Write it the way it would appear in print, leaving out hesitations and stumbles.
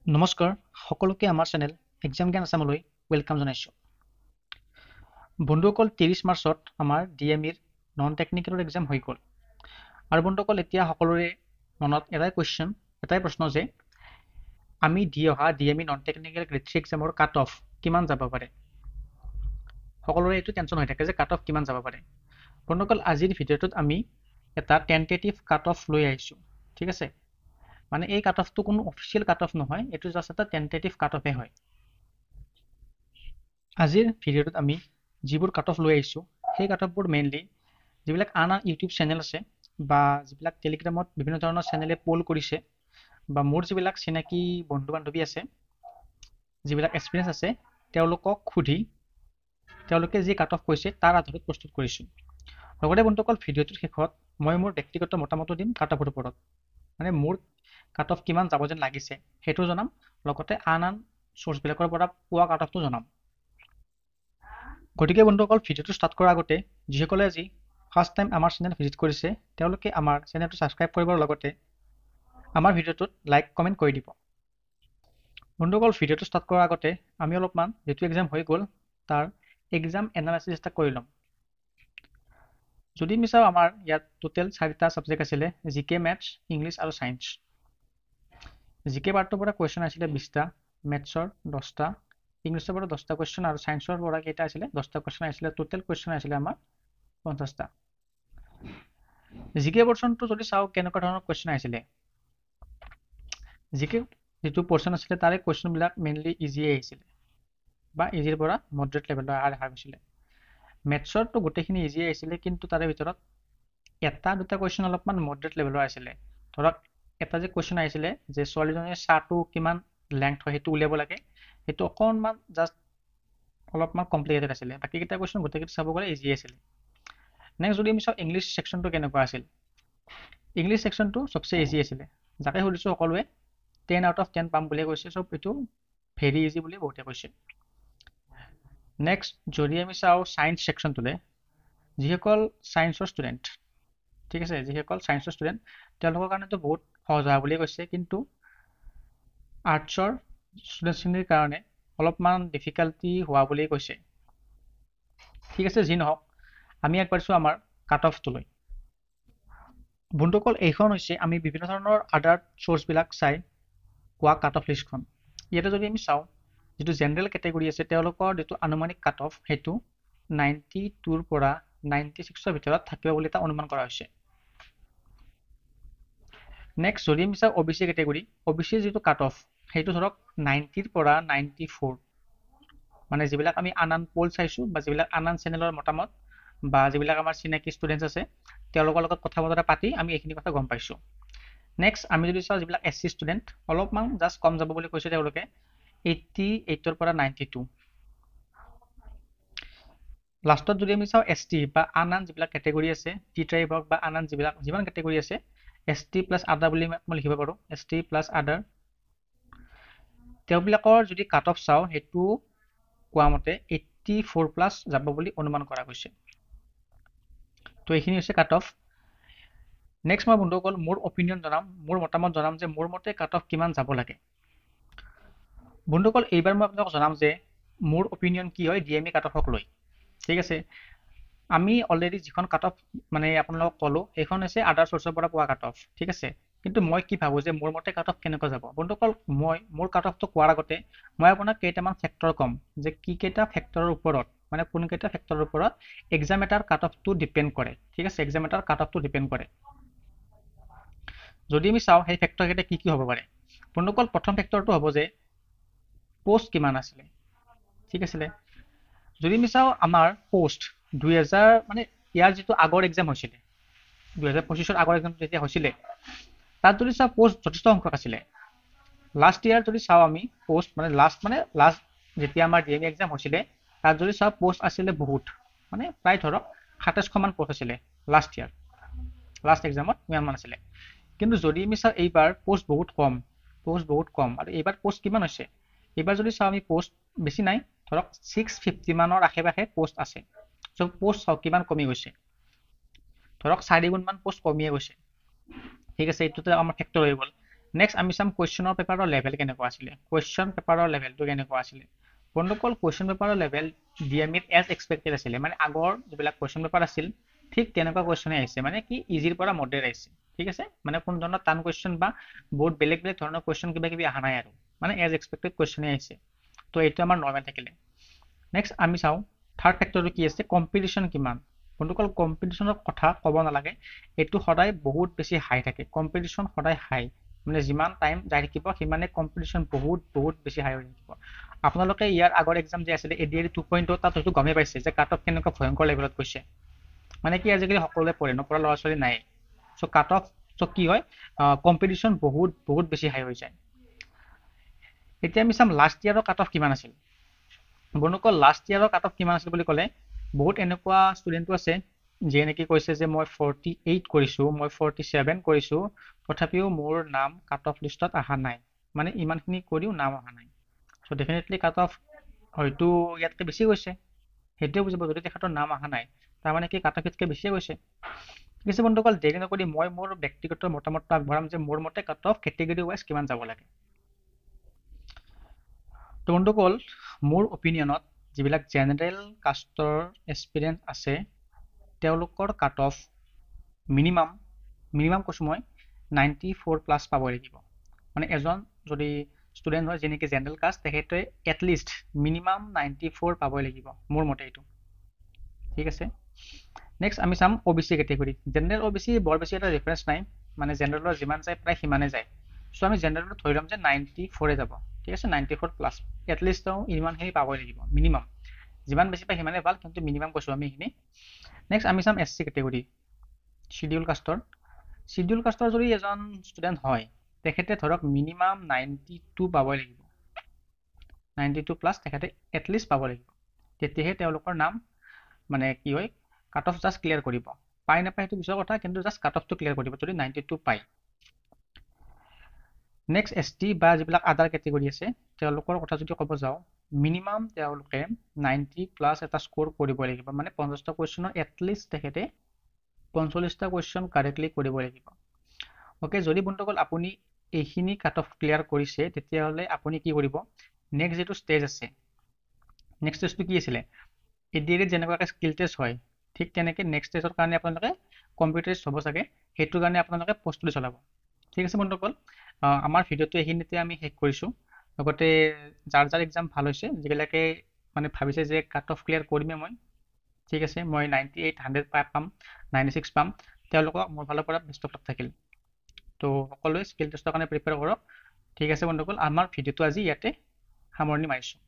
নমস্কাৰ সকলোকে আমাৰ চেনেল এক্সাম জ্ঞান আছামলৈ ৱেলকাম জনাইছোঁ। বন্ধুসকল 30 মাৰ্চত আমাৰ ডিএমইৰ নন টেকনিকেলৰ এক্সাম হৈ গ'ল আৰু বন্ধুসকল এতিয়া সকলোৰে মনত এটাই প্ৰশ্ন যে আমি দি অহা ডিএমই নন টেকনিকেল গ্ৰেড 3 এক্সামৰ কাট অফ কিমান যাব পাৰে। সকলোৰে এইটো টেনশ্যন হৈ থাকে যে কাট অফ কিমান যাব পাৰে। বন্ধুসকল আজিৰ ভিডিঅ'টোত আমি এটা টেন্টেটিভ কাট অফ লৈ আহিছোঁ, ঠিক আছে। মানে এই কাট অফটো কোনো অফিচিয়েল কাট অফ নহয়, এইটো জাষ্ট এটা টেন্টেটিভ কাট অফে হয়। আজিৰ ভিডিঅ'টোত আমি যিবোৰ কাট অফ লৈ আহিছোঁ সেই কাট অফবোৰ মেইনলি যিবিলাক আন ইউটিউব চেনেল আছে বা যিবিলাক টেলিগ্ৰামত বিভিন্ন ধৰণৰ চেনেলে পোল কৰিছে বা মোৰ যিবিলাক চিনাকি বন্ধু বান্ধৱী আছে, যিবিলাক এক্সপিৰিয়েঞ্চ আছে, তেওঁলোকক সুধি তেওঁলোকে যি কাট অফ কৈছে তাৰ আধাৰত প্ৰস্তুত কৰিছোঁ। লগতে বন্ধুসকল ভিডিঅ'টোৰ শেষত মই মোৰ ব্যক্তিগত মতামতো দিম কাট অফৰ ওপৰত, মানে মোৰ কাট অফ কিমান যাব যেন লাগিছে সেইটো জনাম, লগতে আন চ'ৰ্চবিলাকৰ পৰা পোৱা কাট অফটো জনাম। গতিকে বন্ধুসকল ভিডিঅ'টো ষ্টাৰ্ট কৰাৰ আগতে যিসকলে আজি ফাৰ্ষ্ট টাইম আমাৰ চেনেল ভিজিট কৰিছে তেওঁলোকে আমাৰ চেনেলটো ছাবস্ক্ৰাইব কৰিবৰ লগতে আমাৰ ভিডিঅ'টোত লাইক কমেণ্ট কৰি দিব। বন্ধুসকল ভিডিঅ'টো ষ্টাৰ্ট কৰাৰ আগতে আমি অলপমান যিটো এক্সাম হৈ গ'ল তাৰ এক্সাম এনালাইচিছ এটা কৰি ল'ম। যদি আমি চাওঁ আমাৰ ইয়াত টোটেল 4টা ছাবজেক্ট আছিলে, জিকে, মেথছ, ইংলিছ আৰু ছায়েন্স। জিকে পাৰ্টৰ পৰা কুৱেশ্যন আছিলে 20টা, মেথছৰ 10টা, ইংলিছৰ পৰা 10টা কুৱেশ্যন আৰু ছায়েন্সৰ পৰা কেইটা আছিলে 10টা কুৱেশ্যন আহিছিলে। টোটেল কুৱেশ্যন আহিছিলে আমাৰ 50টা। জিকে পৰ্চনটো যদি চাওঁ কেনেকুৱা ধৰণৰ কুৱেশ্যন আহিছিলে, জিকে যিটো পৰ্চন আছিলে তাৰে কুৱেশ্যনবিলাক মেইনলি ইজিয়ে আহিছিলে বা ইজিৰ পৰা মডাৰেট লেভেলৰ অহা হৈছিলে। মেথছৰটো গোটেইখিনি ইজিয়ে আহিছিলে, কিন্তু তাৰে ভিতৰত এটা দুটা কুৱেশ্যন অলপমান মডাৰেট লেভেলৰ আছিলে। ধৰক এটা যে কুৱেশ্যন আহিছিলে যে ছোৱালীজনীৰ চাহটো কিমান লেংথ হয় সেইটো উলিয়াব লাগে, সেইটো অকণমান জাষ্ট অলপমান কমপ্লিকেটেড আছিলে। বাকীকেইটা কুৱেশ্যন গোটেইকেইটা চাব গ'লে ইজি আছিলে। নেক্সট যদি আমি চাওঁ ইংলিছ ছেকশ্যনটো কেনেকুৱা আছিল, ইংলিছ ছেকশ্যনটো চবচে ইজি আছিলে। যাকে সুধিছোঁ সকলোৱে 10 আউট অফ 10 পাম বুলিয়ে কৈছে, চব এইটো ভেৰি ইজি বুলি বহুতে কৈছে। নেক্সট যদি আমি চাওঁ ছায়েন্স ছেকশ্যনটোলৈ, যিসকল ছায়েন্সৰ ষ্টুডেণ্ট, ঠিক আছে, যিসকল ছায়েন্সৰ ষ্টুডেণ্ট তেওঁলোকৰ কাৰণেতো বহুত সহজ হোৱা বুলিয়ে কৈছে, কিন্তু আৰ্টছৰ ষ্টুডেণ্টখিনিৰ কাৰণে অলপমান ডিফিকাল্টি হোৱা বুলিয়ে কৈছে। ঠিক আছে, যি নহওক আমি আগবাঢ়িছোঁ আমাৰ কাট অফটোলৈ। বন্ধুসকল এইখন হৈছে আমি বিভিন্ন ধৰণৰ আদাৰ চ'ৰ্চবিলাক চাই কোৱা কাট অফ লিষ্টখন। ইয়াতে যদি আমি চাওঁ যিটো জেনেৰেল কেটেগৰী আছে তেওঁলোকৰ যিটো আনুমানিক কাট অফ সেইটো 92ৰ পৰা 96ৰ ভিতৰত থাকিব বুলি এটা অনুমান কৰা হৈছে। নেক্সট যদি আমি চাওঁ OBC কেটেগৰী, OBCৰ যিটো কাট অফ সেইটো ধৰক 90ৰ পৰা 94, মানে যিবিলাক আমি আন পোল চাইছোঁ বা যিবিলাক আন চেনেলৰ মতামত বা যিবিলাক আমাৰ চিনাকি ষ্টুডেণ্টছ আছে তেওঁলোকৰ লগত কথা বতৰা পাতি আমি এইখিনি কথা গম পাইছোঁ। নেক্সট আমি যদি চাওঁ যিবিলাক SC ষ্টুডেণ্ট অলপমান জাষ্ট কম যাব বুলি কৈছে তেওঁলোকে 88ৰ পৰা 92। লাষ্টত যদি আমি চাওঁ ST বা আন যিবিলাক কেটেগৰী আছে, টি ট্ৰাইব হওক বা আন যিমান কেটেগৰী আছে, ST প্লাছ আদাৰ বুলি মই লিখিব পাৰোঁ, ST প্লাছ আদাৰ, তেওঁবিলাকৰ যদি কাট অফ চাওঁ সেইটো কোৱা মতে 84 প্লাছ যাব বুলি অনুমান কৰা গৈছে। তো এইখিনি হৈছে কাট অফ। নেক্সট মই বন্ধুসকল মোৰ অপিনিয়ন জনাম, মোৰ মতামত জনাম যে মোৰ মতে কাট অফ কিমান যাব লাগে। বন্ধুসকল এইবাৰ মই আপোনালোকক জনাম যে মোৰ অপিনিয়ন কি হয় ডিএমই কাট অফক লৈ। ঠিক আছে, আমি অলৰেডি যিখন কাট অফ মানে আপোনালোকক ক'লোঁ সেইখন হৈছে আদাৰ চ'ৰ্চৰ পৰা পোৱা কাট অফ, ঠিক আছে। কিন্তু মই কি ভাবোঁ যে মোৰ মতে কাট অফ কেনেকুৱা যাব। বন্ধুসকল মোৰ কাট অফটো কোৱাৰ আগতে মই আপোনাক কেইটামান ফেক্টৰ ক'ম যে কি কেইটা ফেক্টৰৰ ওপৰত, মানে কোনকেইটা ফেক্টৰৰ ওপৰত এক্সাম এটাৰ কাট অফটো ডিপেণ্ড কৰে। ঠিক আছে, এক্সাম এটাৰ কাট অফটো ডিপেণ্ড কৰে। যদি আমি চাওঁ সেই ফেক্টৰকেইটা কি কি হ'ব পাৰে। বন্ধুসকল প্ৰথম ফেক্টৰটো হ'ব যে পোষ্ট কিমান আছিলে, ঠিক আছিলে। যদি আমি চাওঁ আমাৰ পোষ্ট 2000 মানে ইয়াৰ যিটো আগৰ এক্সাম হৈছিলে 2025ৰ আগৰ এক্সাম যেতিয়া হৈছিলে তাত যদি চাওঁ পোষ্ট যথেষ্ট সংখ্যক আছিলে। লাষ্ট ইয়াৰ যদি চাওঁ আমি পোষ্ট মানে লাষ্ট যেতিয়া আমাৰ ডিএমই এক্সাম হৈছিলে তাত যদি চাওঁ পোষ্ট আছিলে বহুত, মানে প্ৰায় ধৰক 2700 মান পোষ্ট আছিলে লাষ্ট ইয়াৰ, লাষ্ট এক্সামত ইমানমান আছিলে। কিন্তু যদি আমি চাওঁ এইবাৰ পোষ্ট বহুত কম আৰু এইবাৰ পোষ্ট কিমান হৈছে, এইবাৰ যদি চাওঁ আমি পোষ্ট বেছি নাই, ধৰক 650 মানৰ আশে পাশে পোষ্ট আছে। চ' পোষ্ট চাওক কিমান কমি গৈছে, ধৰক 4 গুণ মান পোষ্ট কমিয়ে গৈছে। ঠিক আছে, এইটোতে আমাৰ ফেক্টৰ হৈ গ'ল। নেক্সট আমি চাম কুৱেশ্যনৰ পেপাৰৰ লেভেল কেনেকুৱা আছিলে, কুৱেশ্যন পেপাৰৰ লেভেলটো কেনেকুৱা আছিলে। বন্ধুসকল কুৱেশ্যন পেপাৰৰ লেভেল DMEত এজ এক্সপেক্টেড আছিলে, মানে আগৰ যিবিলাক কুৱেশ্যন পেপাৰ আছিল ঠিক তেনেকুৱা কুৱেশ্যনে আহিছে, মানে কি ইজিৰ পৰা মডাৰেট আহিছে। ঠিক আছে, মানে কোনো ধৰণৰ টান কুৱেশ্যন বা বহুত বেলেগ বেলেগ ধৰণৰ কুৱেশ্যন কিবা কিবি অহা নাই আৰু, মানে এজ এক্সপেক্টেড কুৱেশ্যনে আহিছে। তো এইটো আমাৰ নৰ্মেল থাকিলে। নেক্সট আমি চাওঁ থাৰ্ড ফেক্টৰটো কি আছে, কম্পিটিশ্যন কিমান। বন্ধুসকল কম্পিটিশ্যনৰ কথা ক'ব নালাগে, এইটো সদায় বহুত বেছি হাই থাকে, কম্পিটিশ্যন সদায় হাই, মানে যিমান টাইম যাই থাকিব সিমানে কম্পিটিশ্যন বহুত বহুত বেছি হাই হৈ থাকিব। আপোনালোকে ইয়াৰ আগৰ এক্সাম যে আছিলে ADR 2.0 তাত হয়তো গমেই পাইছে যে কাট অফ কেনেকুৱা ভয়ংকৰ লেভেলত গৈছে, মানে কি আজিকালি সকলোৱে পঢ়ে, নপঢ়া ল'ৰা ছোৱালী নাই। চ' কাট অফ কি হয়, কম্পিটিশ্যন বহুত বহুত বেছি হাই হৈ যায়। এতিয়া আমি চাম লাষ্ট ইয়াৰৰ কাট অফ কিমান আছিল। বন্ধুসকল লাষ্ট ইয়াৰৰ কাট অফ কিমান আছিল বুলি ক'লে বহুত এনেকুৱা ষ্টুডেণ্টো আছে যিয়ে নেকি কৈছে যে মই 48 কৰিছোঁ, মই 47 কৰিছোঁ, তথাপিও মোৰ নাম কাট অফ লিষ্টত অহা নাই, মানে ইমানখিনি কৰিও নাম অহা নাই। চ' ডেফিনেটলি কাট অফ হয়তো ইয়াতকৈ বেছি গৈছে, সেইটোৱে বুজিব যদি তেখেতৰ নাম অহা নাই তাৰমানে কি কাট অফ ইয়াতকৈ বেছিয়ে গৈছে। ঠিক আছে বন্ধুসকল, দেৰি নকৰি মই মোৰ ব্যক্তিগত মতামতটো আগবঢ়াম যে মোৰ মতে কাট অফ কেটেগৰী ৱাইজ কিমান যাব লাগে। তো বন্ধুসকল মোৰ অপিনিয়নত যিবিলাক জেনেৰেল কাষ্টৰ এক্সপিৰিয়েঞ্চ আছে তেওঁলোকৰ কাট অফ মিনিমাম কৈছোঁ মই 94+ পাবই লাগিব। মানে এজন যদি ষ্টুডেণ্ট হয় যেনেকৈ জেনেৰেল কাষ্ট তেখেতে এটলিষ্ট মিনিমাম 94 পাবই লাগিব মোৰ মতে এইটো। ঠিক আছে, নেক্সট আমি চাম OBC কেটেগৰী। জেনেৰেল OBC বৰ বেছি এটা ৰেফাৰেঞ্চ নাই, মানে জেনেৰেলৰ যিমান যায় প্ৰায় সিমানে যায়। চ' আমি জেনেৰেলত ধৰি ল'ম যে 94 যাব। ঠিক আছে, 94+ এটলিষ্ট ইমানখিনি পাবই লাগিব মিনিমাম, যিমান বেছি পায় সিমানে ভাল, কিন্তু মিনিমাম কৈছোঁ আমি এইখিনি। নেক্সট আমি চাম SC কেটেগৰী, শিডিউল কাষ্টৰ যদি এজন ষ্টুডেণ্ট হয় তেখেতে ধৰক মিনিমাম 92 পাবই লাগিব, 92+ তেখেতে এটলিষ্ট পাব লাগিব, তেতিয়াহে তেওঁলোকৰ নাম মানে কি হয় কাট অফ জাষ্ট ক্লিয়াৰ কৰিব, পাই নাপায় সেইটো পিছৰ কথা, কিন্তু জাষ্ট কাট অফটো ক্লিয়াৰ কৰিব যদি 92 পায়। নেক্সট ST বা যিবিলাক আদাৰ কেটেগৰী আছে তেওঁলোকৰ কথা যদি ক'ব যাওঁ মিনিমাম তেওঁলোকে 90+ এটা স্ক'ৰ কৰিব লাগিব, মানে 50টা কুৱেশ্যনৰ এটলিষ্ট তেখেতে 45টা কুৱেশ্যন কাৰেক্টলি কৰিব লাগিব। অ'কে, যদি বন্ধুসকল আপুনি এইখিনি কাট অফ ক্লিয়াৰ কৰিছে তেতিয়াহ'লে আপুনি কি কৰিব, নেক্সট যিটো ষ্টেজ আছে, নেক্সট ষ্টেজটো কি আছিলে, ADR যেনেকুৱাকৈ স্কিল টেষ্ট হয় ঠিক তেনেকৈ নেক্সট ষ্টেজৰ কাৰণে আপোনালোকে কম্পিউটাৰ টেষ্ট হ'ব চাগে, সেইটোৰ কাৰণে আপোনালোকে প্ৰস্তুতি চলাব। ঠিক আছে বন্ধুসকল, আমাৰ ভিডিঅ'টো এইখিনিতে আমি শেষ কৰিছোঁ। লগতে যাৰ যাৰ এক্সাম ভাল হৈছে, যিবিলাকে মানে ভাবিছে যে কাট অফ ক্লিয়াৰ কৰিমেই মই, ঠিক আছে মই 98 100 পাম, 96 পাম, তেওঁলোকক মোৰ ফালৰ পৰা বেষ্ট অফ লাক থাকিল। তো সকলোৱে স্কিল টেষ্টৰ কাৰণে প্ৰিপেয়াৰ কৰক। ঠিক আছে বন্ধুসকল, আমাৰ ভিডিঅ'টো আজি ইয়াতে সামৰণি মাৰিছোঁ।